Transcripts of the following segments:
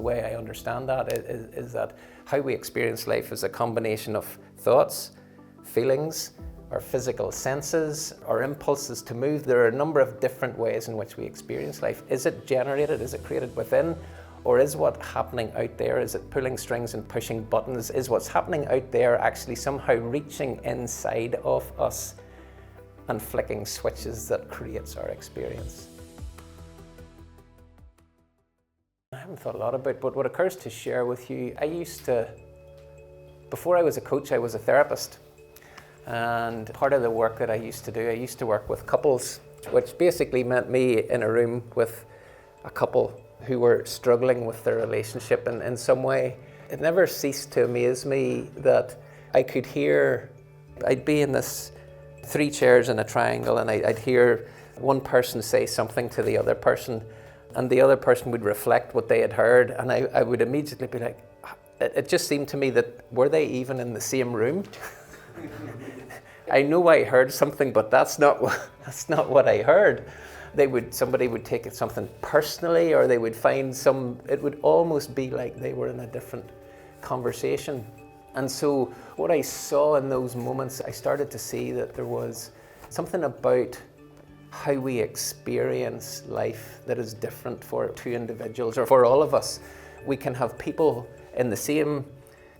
way I understand that is that how we experience life is a combination of thoughts, feelings, our physical senses, our impulses to move. There are a number of different ways in which we experience life. Is it generated? Is it created within? Or is what's happening out there, is it pulling strings and pushing buttons? Is what's happening out there actually somehow reaching inside of us and flicking switches that creates our experience? I haven't thought a lot about, but what occurs to share with you, before I was a coach, I was a therapist. And part of the work that I used to work with couples, which basically meant me in a room with a couple who were struggling with their relationship in some way. It never ceased to amaze me that I'd be in this 3 chairs in a triangle, and I'd hear one person say something to the other person, and the other person would reflect what they had heard, and I would immediately be like, it just seemed to me that, were they even in the same room? I know I heard something, but that's not what I heard. Somebody would take something personally, or they would find it would almost be like they were in a different conversation. And so what I saw in those moments, I started to see that there was something about how we experience life that is different for 2 individuals, or for all of us. We can have people in the same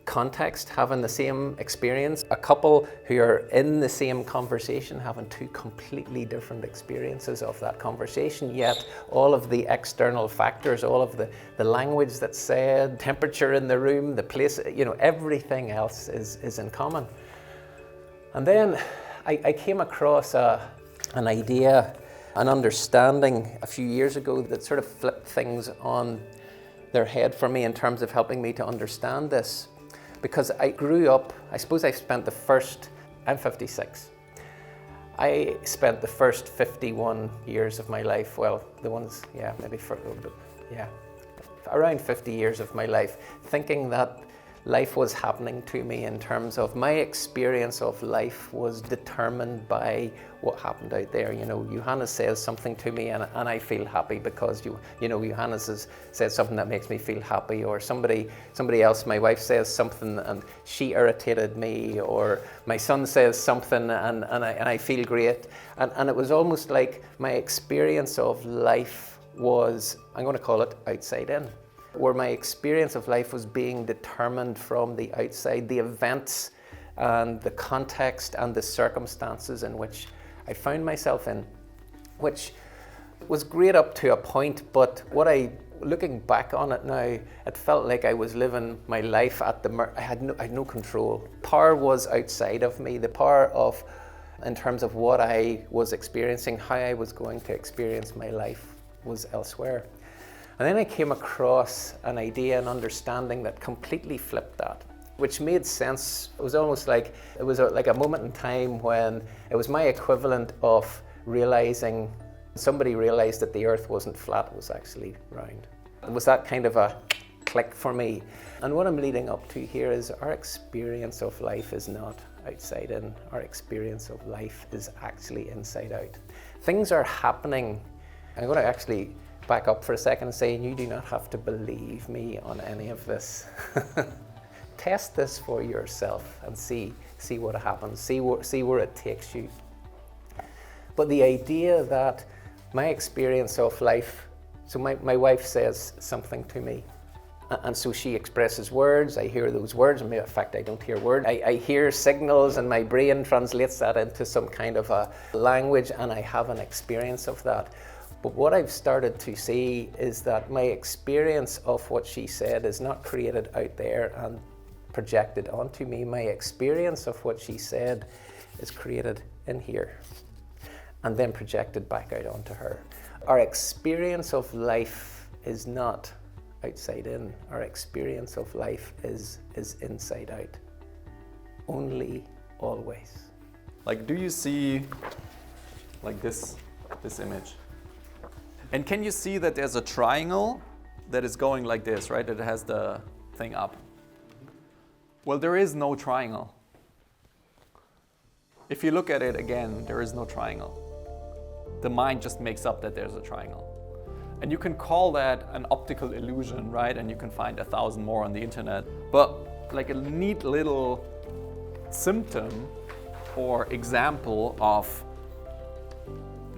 context having the same experience, a couple who are in the same conversation having 2 completely different experiences of that conversation, yet all of the external factors, all of the language that's said, temperature in the room, the place, everything else is in common. And then I came across an idea, an understanding a few years ago that sort of flipped things on their head for me in terms of helping me to understand this. Because I grew up, I'm 56. I spent the first 51 years of my life, around 50 years of my life, thinking that life was happening to me in terms of my experience of life was determined by what happened out there. Johannes says something to me and I feel happy because Johannes has said something that makes me feel happy, or somebody else, my wife says something and she irritated me, or my son says something and I feel great. And it was almost like my experience of life was, I'm going to call it outside in, where my experience of life was being determined from the outside, the events and the context and the circumstances in which I found myself in, which was great up to a point, but looking back on it now, it felt like I was living my life I had no control. Power was outside of me, the power in terms of what I was experiencing, how I was going to experience my life was elsewhere. And then I came across an idea, an understanding that completely flipped that, which made sense. It was almost like like a moment in time when it was my equivalent of somebody realized that the earth wasn't flat, it was actually round. It was that kind of a click for me. And what I'm leading up to here is our experience of life is not outside in. Our experience of life is actually inside out. Things are happening. I'm going to actually back up for a second and say, you do not have to believe me on any of this. Test this for yourself and see what happens, see where it takes you. But the idea that my experience of life, so my wife says something to me, and so she expresses words, I hear those words, in fact I don't hear words, I hear signals and my brain translates that into some kind of a language and I have an experience of that. But what I've started to see is that my experience of what she said is not created out there and projected onto me. My experience of what she said is created in here and then projected back out onto her. Our experience of life is not outside in. Our experience of life is inside out. Only, always. Like, do you see like this image? And can you see that there's a triangle that is going like this, right? It has the thing up. Well, there is no triangle. If you look at it again, there is no triangle. The mind just makes up that there's a triangle. And you can call that an optical illusion, right? And you can find 1,000 more on the internet. But like a neat little symptom or example of,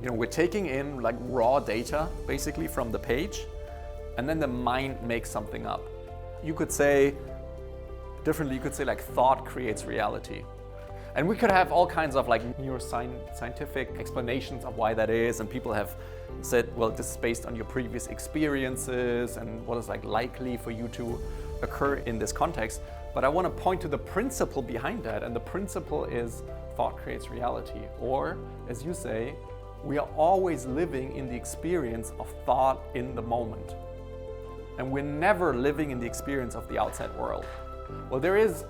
we're taking in like raw data basically from the page, and then the mind makes something up. You could say differently, you could say like thought creates reality. And we could have all kinds of like neuroscientific explanations of why that is, and people have said, well, this is based on your previous experiences and what is like likely for you to occur in this context. But I want to point to the principle behind that, and the principle is thought creates reality. Or, as you say, we are always living in the experience of thought in the moment. And we're never living in the experience of the outside world. Well, there is,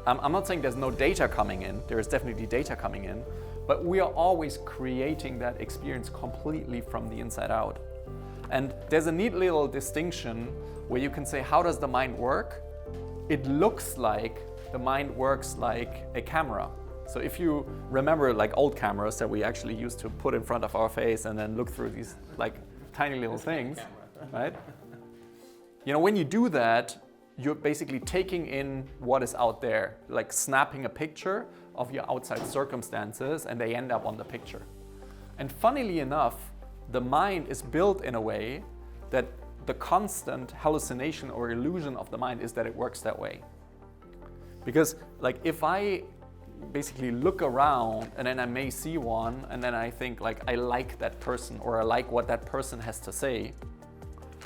I'm not saying there's no data coming in, there is definitely data coming in, but we are always creating that experience completely from the inside out. And there's a neat little distinction where you can say, how does the mind work? It looks like the mind works like a camera. So if you remember like old cameras that we actually used to put in front of our face and then look through these like tiny little things, right? When you do that, you're basically taking in what is out there, like snapping a picture of your outside circumstances, and they end up on the picture. And funnily enough, the mind is built in a way that the constant hallucination or illusion of the mind is that it works that way. Because like if I basically look around and then I may see one and then I think like I like that person or I like what that person has to say,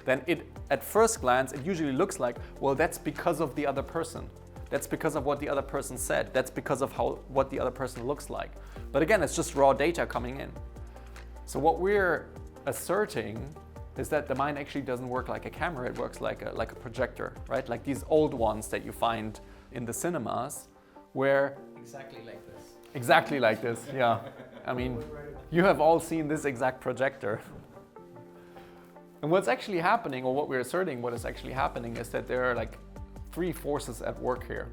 then at first glance it usually looks like, well, that's because of the other person. That's because of what the other person said. That's because of what the other person looks like. But again, it's just raw data coming in. So what we're asserting is that the mind actually doesn't work like a camera, it works like a projector, right? Like these old ones that you find in the cinemas where... Exactly like this, yeah. I mean, you have all seen this exact projector. And what's actually happening, or what we're asserting what is actually happening, is that there are like 3 forces at work here.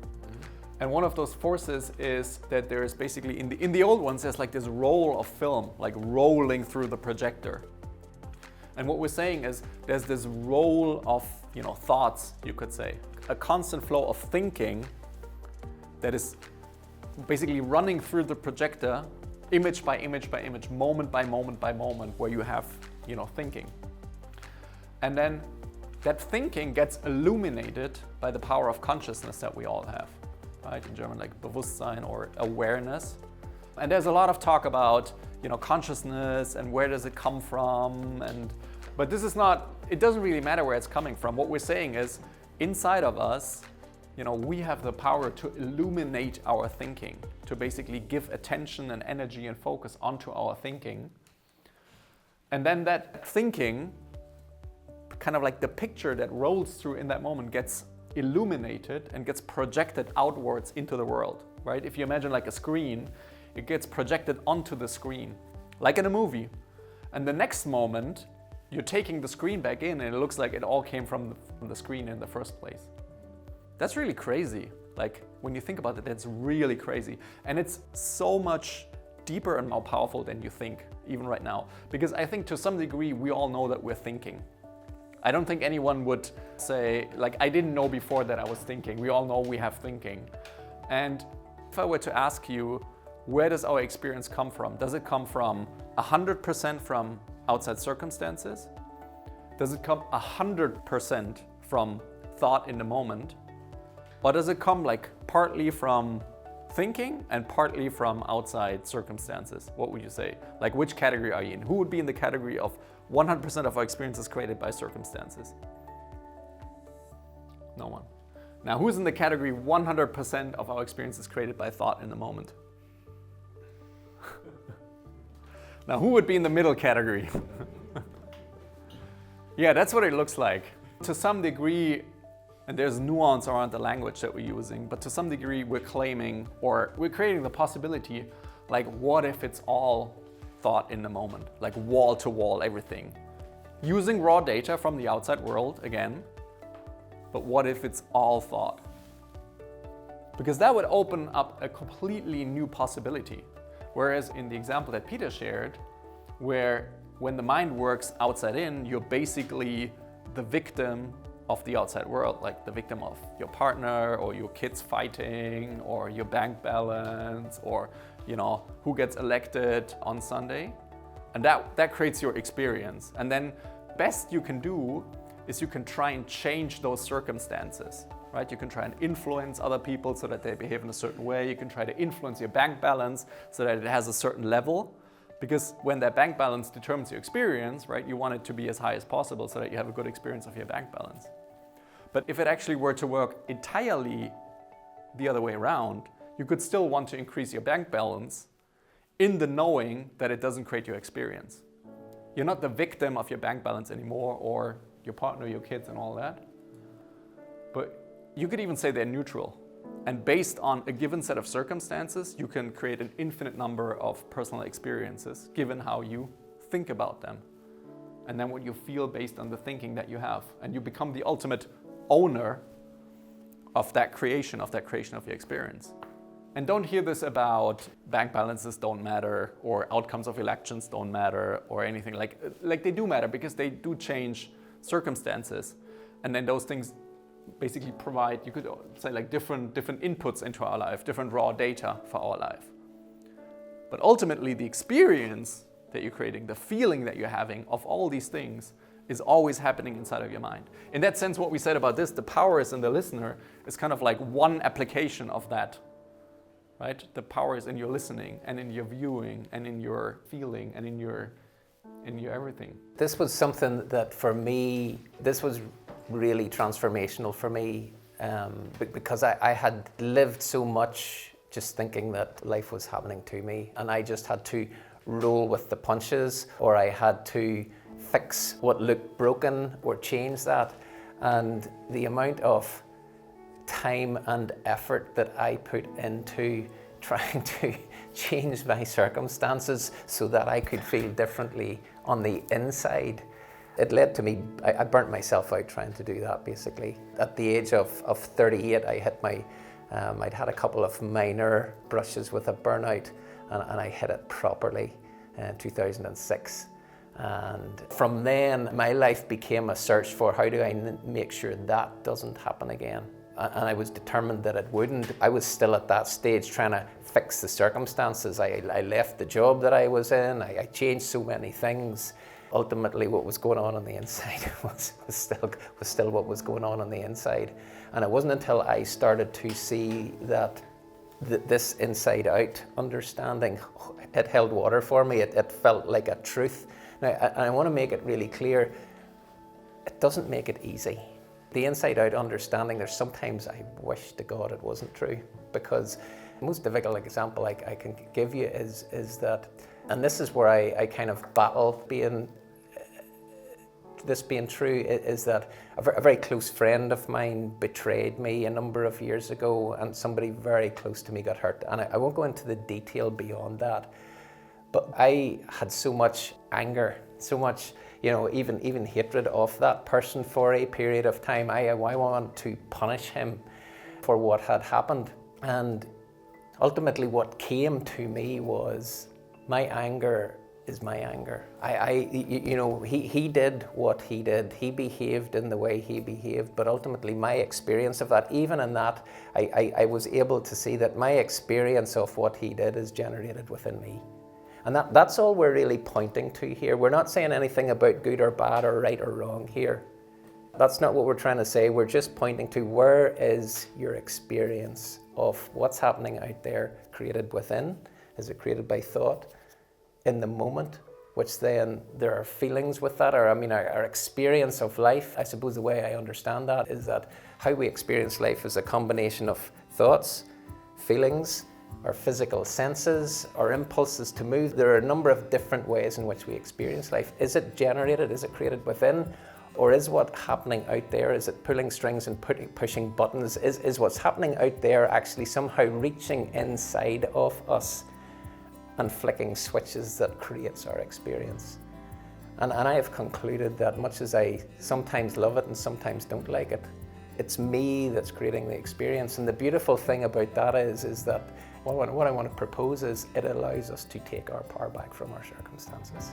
And one of those forces is that there is basically, in the old ones, there's like this roll of film, like rolling through the projector. And what we're saying is there's this roll of thoughts, you could say, a constant flow of thinking that is basically running through the projector, image by image by image, moment by moment by moment, where you have thinking. And then that thinking gets illuminated by the power of consciousness that we all have, right? In German, like Bewusstsein or awareness. And there's a lot of talk about, consciousness and where does it come from, but this is not, it doesn't really matter where it's coming from. What we're saying is, inside of us, we have the power to illuminate our thinking, to basically give attention and energy and focus onto our thinking. And then that thinking, kind of like the picture that rolls through in that moment, gets illuminated and gets projected outwards into the world, right? If you imagine like a screen, it gets projected onto the screen, like in a movie. And the next moment, you're taking the screen back in and it looks like it all came from the screen in the first place. That's really crazy. Like when you think about it, that's really crazy. And it's so much deeper and more powerful than you think, even right now. Because I think to some degree, we all know that we're thinking. I don't think anyone would say, like, I didn't know before that I was thinking. We all know we have thinking. And if I were to ask you, where does our experience come from? Does it come from 100% from outside circumstances? Does it come 100% from thought in the moment? Or does it come like partly from thinking and partly from outside circumstances? What would you say? Like, which category are you in? Who would be in the category of 100% of our experiences created by circumstances? No one. Now, who's in the category 100% of our experiences created by thought in the moment? Now, who would be in the middle category? Yeah, that's what it looks like. To some degree, and there's nuance around the language that we're using, but to some degree we're claiming, or we're creating the possibility, like, what if it's all thought in the moment, like wall to wall, everything. Using raw data from the outside world, again, but what if it's all thought? Because that would open up a completely new possibility. Whereas in the example that Peter shared, where when the mind works outside in, you're basically the victim of the outside world, like the victim of your partner or your kids fighting or your bank balance or, you know, who gets elected on Sunday. And that creates your experience. And then best you can do is you can try and change those circumstances, right? You can try and influence other people so that they behave in a certain way. You can try to influence your bank balance so that it has a certain level. Because when that bank balance determines your experience, right, you want it to be as high as possible so that you have a good experience of your bank balance. But if it actually were to work entirely the other way around, you could still want to increase your bank balance in the knowing that it doesn't create your experience. You're not the victim of your bank balance anymore, or your partner, your kids, and all that. But you could even say they're neutral. And based on a given set of circumstances, you can create an infinite number of personal experiences, given how you think about them. And then what you feel based on the thinking that you have. And you become the ultimate owner of that creation of your experience. And don't hear this about bank balances don't matter, or outcomes of elections don't matter, or anything like they do matter, because they do change circumstances. And then those things basically provide, you could say, like different inputs into our life, different raw data for our life. But ultimately, the experience that you're creating, the feeling that you're having of all these things is always happening inside of your mind. In that sense, what we said about this, the power is in the listener, is kind of like one application of that, right? The power is in your listening and in your viewing and in your feeling and in your everything. This was something that for me, this was really transformational for me, because I had lived so much just thinking that life was happening to me, and I just had to roll with the punches, or I had to fix what looked broken or change that. And the amount of time and effort that I put into trying to change my circumstances so that I could feel differently on the inside, it led to me, I burnt myself out trying to do that, basically. At the age of 38, I hit I'd had a couple of minor brushes with a burnout, and I hit it properly in 2006. And from then, my life became a search for how do I make sure that doesn't happen again. And I was determined that it wouldn't. I was still at that stage trying to fix the circumstances. I left the job that I was in. I changed so many things. Ultimately, what was going on the inside was still what was going on the inside. And it wasn't until I started to see that this inside-out understanding, it held water for me. It felt like a truth. Now, I want to make it really clear, it doesn't make it easy. The inside-out understanding, there's sometimes I wish to God it wasn't true, because the most difficult example I can give you is that, and this is where I kind of battle this being true, is that a very close friend of mine betrayed me a number of years ago, and somebody very close to me got hurt. And I won't go into the detail beyond that, but I had so much anger, so much, even hatred of that person for a period of time. I wanted to punish him for what had happened. And ultimately what came to me was, my anger is my anger. He did what he did. He behaved in the way he behaved, but ultimately my experience of that, even in that, I was able to see that my experience of what he did is generated within me. And that's all we're really pointing to here. We're not saying anything about good or bad or right or wrong here. That's not what we're trying to say. We're just pointing to, where is your experience of what's happening out there created within? Is it created by thought in the moment, which then there are feelings with that, or our experience of life? I suppose the way I understand that is that how we experience life is a combination of thoughts, feelings, our physical senses, our impulses to move. There are a number of different ways in which we experience life. Is it generated? Is it created within? Or is what's happening out there, is it pulling strings and pushing buttons? Is what's happening out there actually somehow reaching inside of us and flicking switches that creates our experience? And I have concluded that, much as I sometimes love it and sometimes don't like it, it's me that's creating the experience. And the beautiful thing about that is that what I want to propose is, it allows us to take our power back from our circumstances.